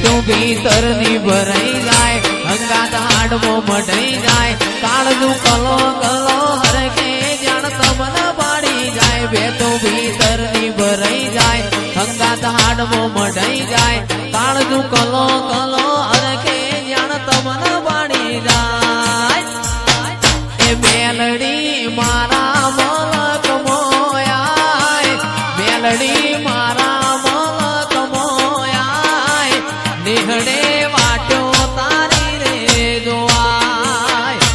તું ભીતર ની ભરાઈ જાય અંગાત હાડમો મઢાઈ જાય કાળજું કલો કલો હરકે જાણ તમને પાડી જાય બે તું ભીતર ની ભરાઈ જાય અંગાત હાડમો મઢાઈ જાય કાળજું કલો કલો હરકે જાણ તમને પાડી જાય એ મેલડી મારા મલક મોયાય મેલડી મારા મલક મોયાય નિહળે વાટો તારી રે જોવાય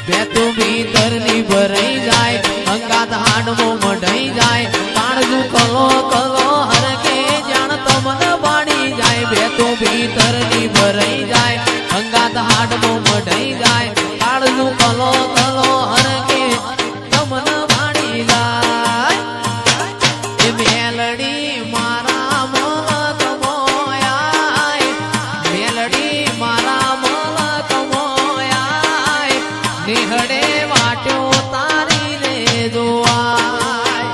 બે તું ભીતર ની ભરાઈ જાય અંગાત હાડમો મઢાઈ જાય કાળજું કલો કલો હરકે જાણ તમને પાડી જાય બે તું ભીતર ની ભરાઈ જાય અંગાત હાડમો મઢાઈ જાય કાળજું કલો કલો હરકે તમને પાડી જાય એ મેલડી મારા મલક મોયાય મેલડી મારા મલક મોયાય નિહળે વાટ્યો તારી રે જોવાય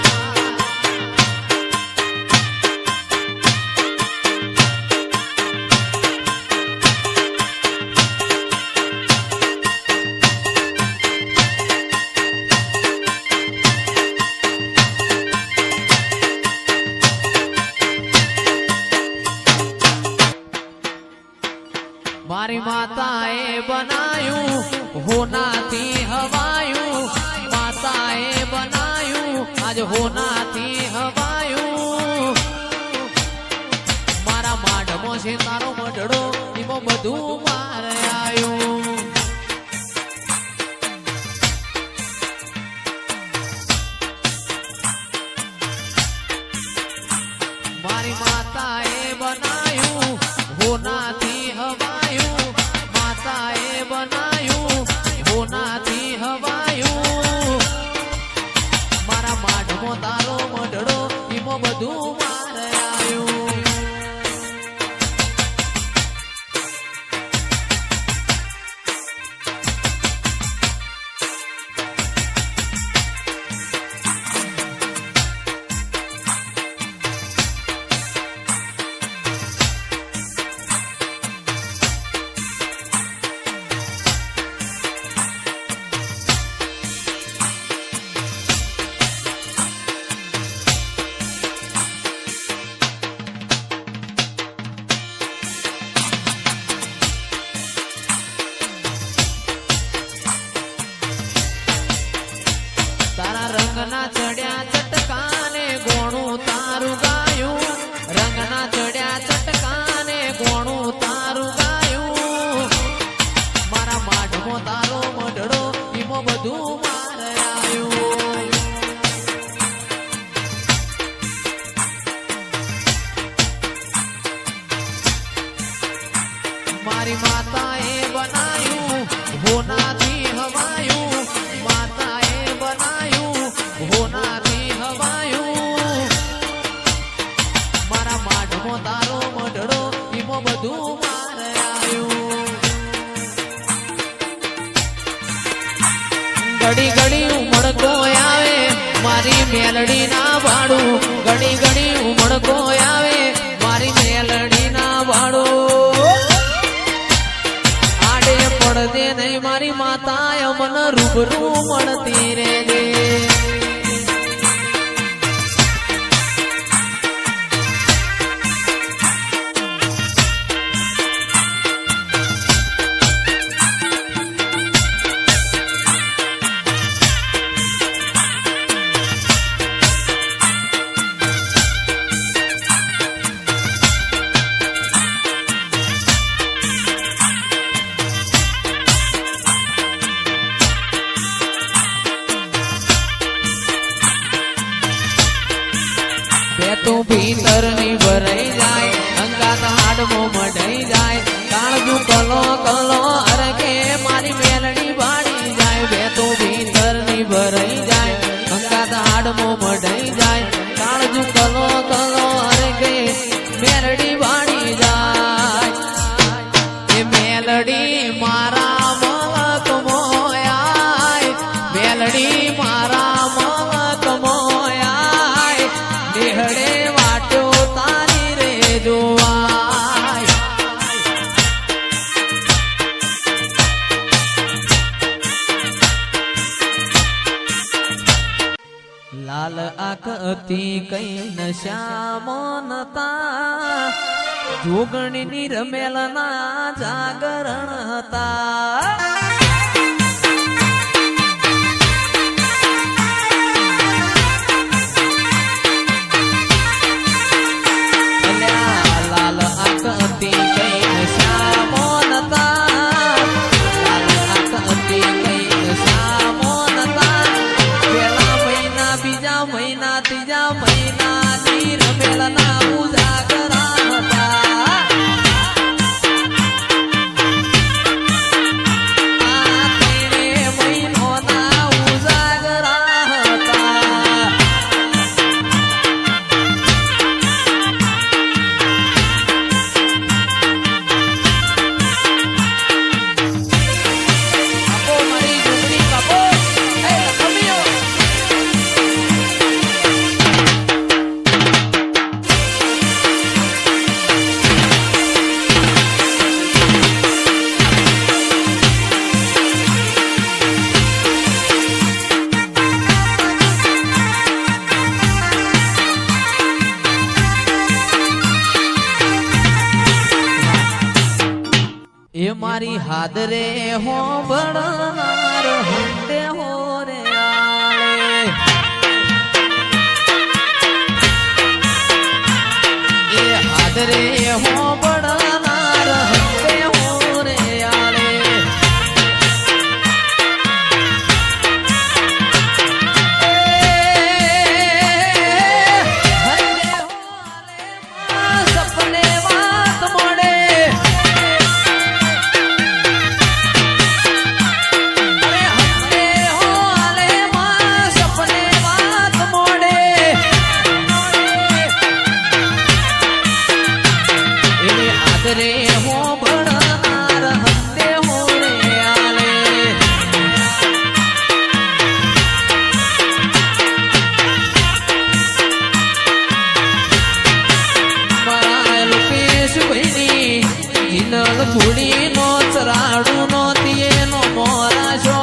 મારી માતાએ બનાયું હોનાથી હવાયું માતાએ બનાયું આજ હોનાથી હવાયું મારા માઢમો છે તારો મઢડો એમાં બધું મારે આવ્યું મારી માતાએ બનાયું હોનાથી હવાયું માતાએ બનાયું હોનાથી હવાયું મારા માઢમો તારો મઢડો એમાં બધું મારે આવ્યું તારા રંગના ચડ્યા ચટકાને ગોણું તારું ગાયું રંગના ચડ્યા ચટકાને ગોણું તારું ગાયું મારા માઢમો તારો મઢડો એમાં બધું મારે આવ્યું મારી માતાએ બનાયું હોનાથી હવાયું માતાએ બનાયું હોનાથી હવાયું મારા માઢમો તારો મઢડો એમાં બધું મારે આવ્યું ઘડી ઘડી ઉમળકો આવે મારી મેલડી ના ભાડું ઘડી ઘડી ઉમળકો આવે મારી મેલડી ના ભાડું આડે પડદે નહીં મારી માતા મન રૂબરૂ મળતી રે દે તું ભીતર ની ભરાઈ જાય અંગાત હાડમો મઢાઈ જાય કાળજું કલો કલો હરકે મારી મેલડી વાળી જાય બે તું ભીતર ની ભરાઈ જાય અંગાત હાડમો મઢાઈ જાય કાળજું કલો કલો હરકે મેલડી વાળી જાય એ મેલડી મારા મલક મોયાય હતી કઈ નશામાં નતા જોગણીની રમેલના જાગરણ હતા એ મારી હાદરે હો બળનાર હંડે હો રે આળે એ હાદરે હો બળનાર હંડે હો રે આળે હંડે હો આલે સપને વાત મળે રે હો બળનાર હંડે હો રે આલે મારા લુકેશ ભાઈની જીનલ થોડી નો ચરાડું નોતી એનો મોરા છો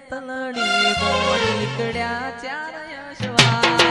તલડી બોલી નીકળ્યા ચાર યશવા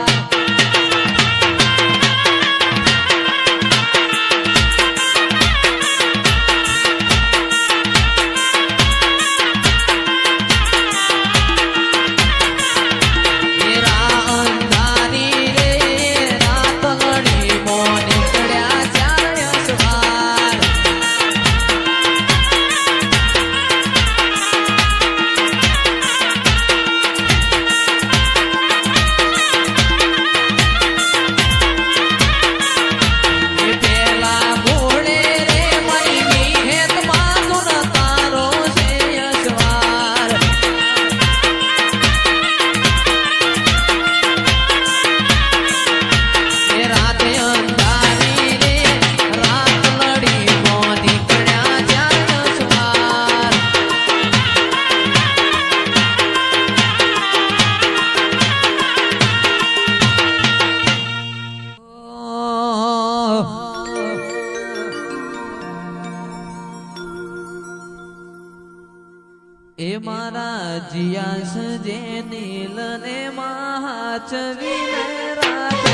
એ મારા જીયાસ જે નીલ ને મહાચવીને રાજ